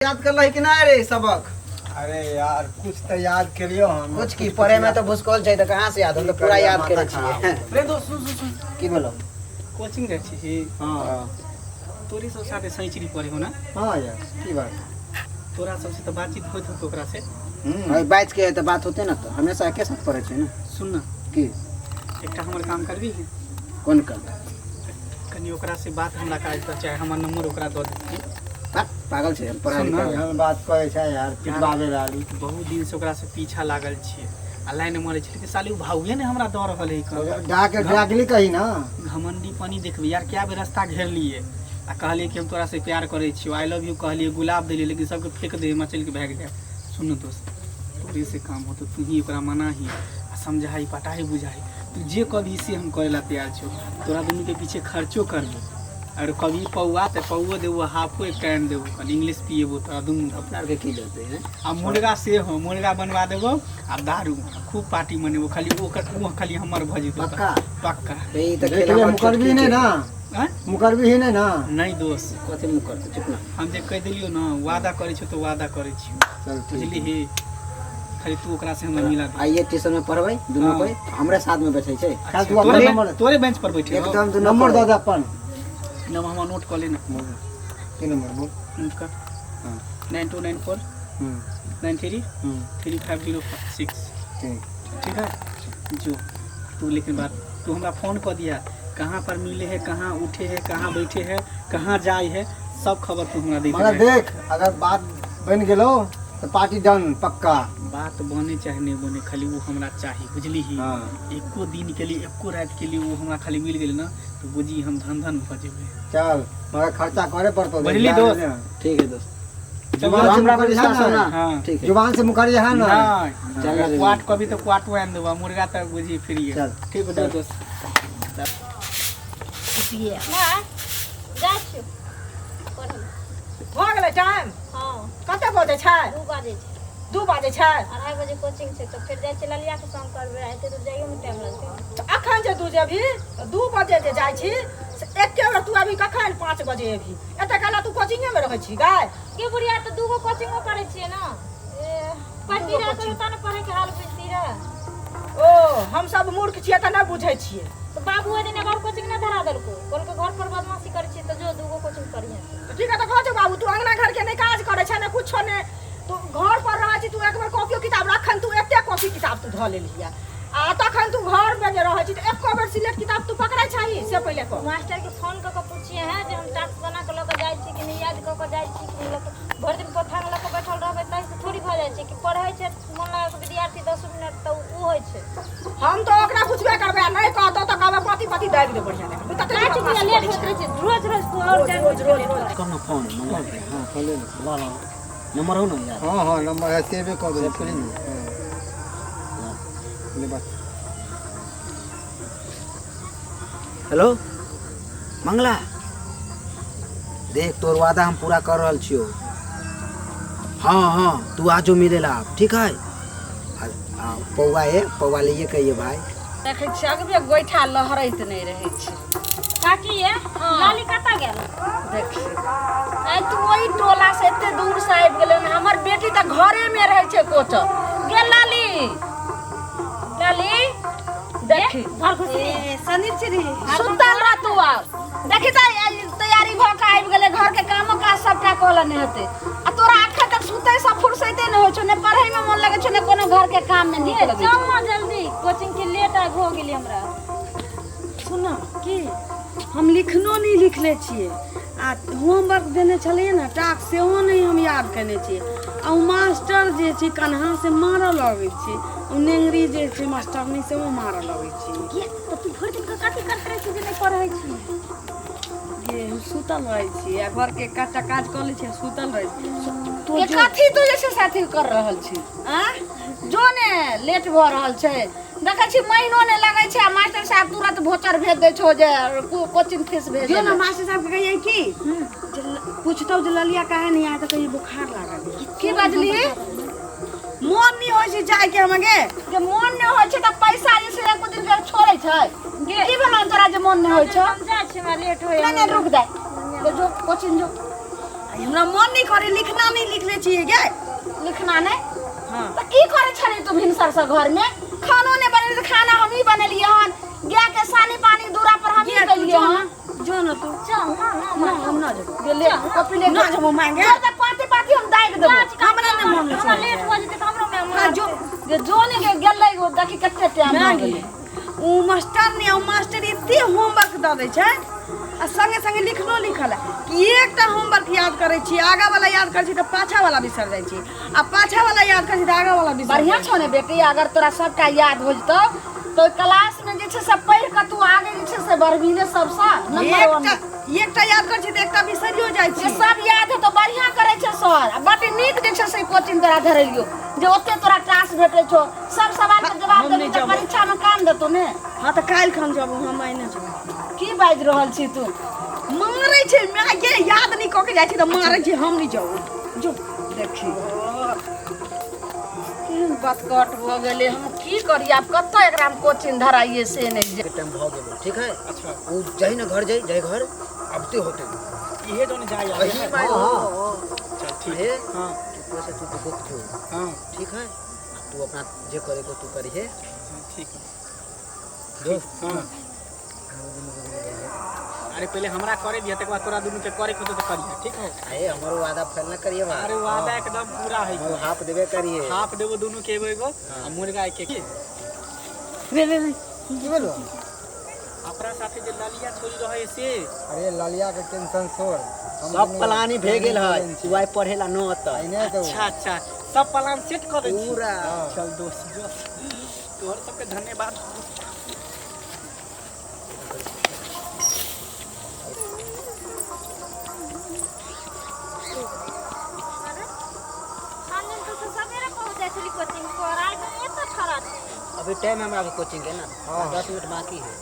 याद कर रही कि ना रे सबक? अरे यार कुछ तो याद करियो हम। कुछ की पढ़े में तो भूसकोल चाहिए, तो कहाँ से याद? हम तो पूरा याद करे छिए। रे दोस्त सुन की बोलो? कोचिंग जाइ छी। हां तोरी सब साथे सैचरी पढ़े हो ना? हां यार की बात। तोरा सबसे तो बातचीत होत हो ओकरा से। भाई बैठ के तो बात होते ना, तो हमेशा एके साथ पढ़े छी ना। सुन ना की एकटा हमर काम करबी कौन कर? कनी ओकरा से बात हमरा काज पर चाहे हमर नंबर ओकरा दे देती। पागल छे पढ़ा सुन ना, हम बात करे छै यार पिटवावे वाली। बहुत दिन से ओकरा से पीछा लागल छिए। आ लाइन मारे छै कि साली भाउए ने हमरा द रहल है। डाके डाकली कही ना। घमंडी पानी देखबी यार, क्या बे रास्ता घेर लिए आ कहलिए कि हम तोरा से प्यार करे छी, आई लव यू कहलिए, गुलाब देलिए, लेकिन सबके फेंक दे मचल के भाग जाए। सुन दोस्त, तोरे से काम हो तो तू ही ओकरा मना ही आ समझाई पटाई बुझाई। तू जे कभी से हम करेला तैयार छो। तोरा दुनू के पीछे खर्चो करबो, और कभी पौआ तो पौओ देबो, हाफो एक टाइम देबो, कल इंग्लिश पिएबो तोरा दुनू अपना के की लेते हैं। आ मुर्गा से हो मुर्गा बनवा देबो आ दारू खूब पार्टी मनेबो। खाली ओकर वो खाली हमर भ जेतौ। पक्का पक्का ए त खेला खेला मुकरबी नहीं ना। हैं? मुकरबी ही नहीं ना। नहीं दोस्त, कथि मुंह करते? चुप ना। हम जे कह देलियो ना वादा करे छो तो वादा करे छी, चल बुझली ही। खाली तू ओकरा से हमरा मिला दे। आइए ट्यूशन में पढ़बै दुनू कोई हमरे साथ में बैठे छै। का तू अपन नंबर तोरे बेंच पर बैठे हो। एकदम दुनू नंबर दे दे अपन। नंबर हम नोट कर लेना। की नंबर बोल? उनका हां 9294 93 3506। ठीक है जो तू, लेकिन बात तू हमरा फोन कर दिया, कहाँ पर मिले है, कहाँ उठे है, कहाँ बैठे है, कहाँ जाए है, सब खबर तू हमरा दे मगर दे। देख अगर बात बन गेलो तो पार्टी डन पक्का। बात बने चाहे नहीं बने, खाली वो हमरा चाहिए, बुझली ही। हाँ। एको दिन के लिए, एको रात के लिए वो हमरा खाली मिल गेल ना, तो बुझी हम धन धन भ जेबे। चल मगर खर्चा करे पड़तो। बुझली दोस्त? ठीक है दोस्त। जुबान से हमरा मुकरिया विश्वास हो ना। हाँ। ठीक है। जुबान से मुकरिया है ना। नहीं चल क्वाट कभी तो क्वाट वान देबा, मुर्गा तो बुझी फ्री है। चल। ठीक है दोस्त। माँ, जा छियौ पढ़ै। भ गेलै टाइम? हाँ, कते बजे छै? 2 बजे छै। 2 बजे छै। 2:30 बजे कोचिंग छै, तो फिर जाइ छै ललिया के संग करबै। एते तो जाइयो में टाइम लगतै। तऽ अखन जे तू जेबही 2 बजे जे जाइ छी से एके बेर तू अभी कखन 5 बजे एबही? एते काला तू कोचिंगे में रहै छी गाय? के बुढ़िया तो 2 गो कोचिंगो करै छियै ना। पढ़ती रह तो तना पढ़े के हाल बुझती रह। ओ हम सब मूर्ख छियै तऽ नहि बुझै छियै। तो बाबू ओइ दिन एगो कोचिंग ना धरा देलको, कहल के घर पर बदमाशी करै छी, तो जो 2 गो कोचिंग करिहे। ठीक है तऽ कहै छौ बाबू तू अंगना घर के नहि काज करै छै ने कुछो ने, तू घर पर रहै छी, तू एक बेर कॉपी किताब रखन तू एते कॉपी किताब तू धऽ लेलियै आ तखन तू घर में जे रहै छी तऽ एको बेर सिलेट किताब तू पकड़ै छही से पहिले कह। मास्टर के फोन क के पूछिए है जे हम टास्क बना के लक जाइ छी कि नहीं, याद क के जाइ छी कि नहीं। भर दिन पथा में लक बैठल रहबै तै से थोड़ी भ जाइ छै कि पढ़ै छै मन लगा के विद्यार्थी 10 मिनट तो उ होय छै। हम तो ओकरा पूछबे करबै, नहीं कहतो तऽ कहबै पति दाबि दे बढ़िया ने। तू काहे तते कि लेट होत रहै छै रोज और टाइम रोज करना फोन मंगा दे। हां खोले ला ला नंबर हो ना यार। हाँ हाँ नंबर है सेव कर दो। ले बात। हेलो मंगला, देख तोर वादा हम पूरा कर रहल छियो। हाँ हाँ तू आजो मिलेला, ठीक है? पौवा है, पौवा लिए कहिए भाई। देखै छी अगबे गोइठा लहरैत नहीं रहै छै। काकी ये लाली कता गेल? देखी आई तू ओई टोला से एते दूर से आबि गेलै ने, हमर बेटी त घरे में रहै छै कोच। गेल लाली, लाली देखी घर खुशी सनिचरी सुतल रह तू। आब देखी त तैयारी भ के आबि गेलै, घर के कामो काज सबटा कल ने हेतै। आ तोरा आखा तक सुतै से फुर्सते न होइ छौ, ने पढ़ै में मन लगै छौ, ने कोनो घर के काम में नीक लगै छौ। चल जल्दी कोचिंग के लेट आ हो गेली हमरा। सुना की हम लिखनो नहीं लिखले छियै आ होमवर्क देने छलिए ना टास्क सेहो नहीं हम याद केने छियै। आ मास्टर जे छै कन्हा से मारऽ लगै छै, नेंगरी जे छै मास्टर नहीं से वो मारऽ लगै छै। ये तो तू भर दिन कथि करत रहै छी जे नहीं पढ़ै छी? ये हम सुतल रहै छी आ घर के कटा काज क लै छी, सुतल रहै छी। तू ये कथि तू जैसे साथी कर रहल छी? आ जो ने लेट भ रहल छै, देखै छी महीनो ने लगै छै आ मास्टर साहब तुरंत भोचर भेज दै छो जे कोचिंग फीस भेज जो ना मास्टर साहब के कहिए की पूछतो जे ललिया काहे नहीं आया तो कहिए बुखार लागल। की बाजली? मन नहीं होइ छै जाय के हमगे, जे मन नहीं होइ छै त पैसा जे से एको दिन के छोड़ै छै। की भेलै तोरा जे मन नहीं होइ छै? हम जा छी, हमरा लेट होय। नहीं नहीं रुक दे, जो कोचिंग जो। हमरा मन नहीं करे लिखना नहीं लिखले छिए गे लिखना नहीं हां तो की करे छले तू भिनसर से घर में खानो ने बने तो खाना हम ही बनेलिए हन गाय के सानी पानी दूरा पर हम ही कलिए हां जो न तू चल ना हम ना जो गेले कॉपी ले ना जब मांगे तो पाती पाती हम दाग देबो हमरा ने मन हमरा लेट हो जेते त हमरो में हां जो जो ने गेलै वो देखि कते टाइम ना हो गे गेलै उ मास्टर ने उ मास्टर एते होमवर्क द दै छै आ संगे संगे लिखलो लिखल है कि एकटा होमवर्क याद करे छी आगा वाला याद करे छी त पाछा वाला बिसर जाय छी आ पाछा वाला याद करे छी त आगा वाला बिसर बढ़िया छौ ने बेटी अगर तोरा सबका याद हो जतो तो क्लास में जे छै से पढ़ के तू आगे जे छै से बढ़बी ने सबसा नंबर 1 एकटा याद करे छी त एकटा बिसरियो जाय जे छी सब याद है तो बढ़िया करे छै सर आ बड़ी नीक जे छै से कोचिंग तोरा धरलियो जे ओते तोरा टास्क भेटे छौ सब सवाल के जवाब देबी त परीक्षा में काम देतो ने हां त काल खन जब हम आइने जब की बाज रहल छी तू मारै छै मैं ये याद नहीं क के जाय छी त मारै छी हम नहीं जाऊ जो देखी केहन बात कट भ गेले हम की करी आब कत्तो एकरा में कोचिंग धराइए से नहीं जे टाइम भ गेलो ठीक है अच्छा उ जाई ना घर जाई घर अब ते होते इहे जोन जाय वही हां माय हां चल ठीक है हां तू से तू दुख थो हां ठीक है तू अपना जे करे को तू करी है ठीक है दोस्त हां अरे पहले हमरा करे दिया तक बाद तोरा दुनू के करे को तो करिए ठीक है अरे हमरो वादा फेल ना करिए बा अरे वादा एकदम पूरा है हम हाफ देबे करिए हाफ देबो दुनू के एगो आ मुर्गा एक के रे की बोलो अपना साथे जे लालिया छोड़ी रहे से अरे लालिया के टेंशन छोड़ सब प्लान ही भे गेल है तू आई पढ़ेला न अत अच्छा अच्छा सब प्लान सेट कर दे पूरा चल दोस्त जो तोहर सबके धन्यवाद हम तो सवेरे पहुंचे छली कोचिंग पर आज एत खरा अभी टाइम हमरा के कोचिंग के ना 10 मिनट बाकी है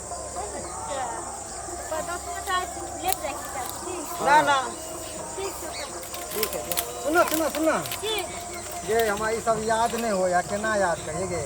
पर 10 मिनट आज लेट जाएगी ठीक ना ना ठीक है सुनो सुनो सुनो ठीक ये हमारी सब याद नहीं हो या केना याद करिए गे